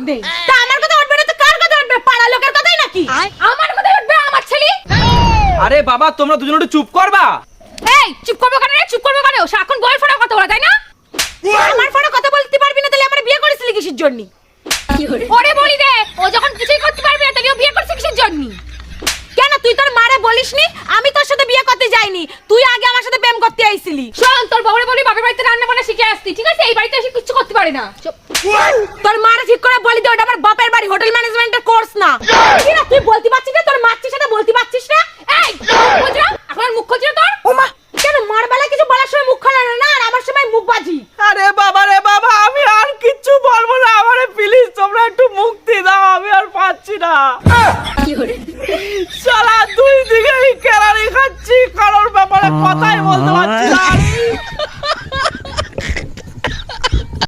উঠবে। তা আমার কথা উঠবে না তো কার কথা উঠবে? পাড়া লোকের কথাই নাকি? আমার কথা উঠবে আমার ছেলে। আরে বাবা তোমরা দুজন একটু চুপ করবা। এই চুপ করবে কেন রে? চুপ করবে কেন? সারাক্ষণ বউয়ের ফোনে কথা বলা, তাই না? আমার ফোনে কথা বলতে পারবি না তাহলে আমার বিয়ে করেছিলি কিসের জন্য? ওরে বলি দে, ও যখন কিছুই করতে পারবি না তাহলে ও বিয়ে করছে কিসের জন্য? কেন তুই তোর মারে বলিসনি আমি তোর সাথে বিয়ে করতে যাইনি? তুই আগে আমার সাথে প্রেম করতে আইছিলি। শোন, তোর বউরে বলি বাপের বাড়িতে রান্না বান্না শিখে আসতি, ঠিক আছে? এই বাড়িতে এসে কিছু করতে পারে না। তোর মারে ঠিক করে বলি দে, ওটা আমার বাপের বাড়ি, হোটেল ম্যানেজমেন্টের কোর্স না। কি না তুই বলতে পারছিস না? তোর মারছিস না বলতে পারছিস না? এই বুঝরা এখন মুখ খুঁজে তোর। ওমা কেন মার বেলা কিছু বলার সময় মুখ খোলা না আর আমার সময় মুখ বাজি? আরে বাবা রে বাবা, আমি আর কিচ্ছু বলবো না, আমারে প্লিজ তোমরা একটু মুক্তি দাও, আমি আর পাচ্ছি না। শালা দুই দিকেই কেরানি খাচ্ছি, কারোর ব্যাপারে কথাই বলতে পারছি না।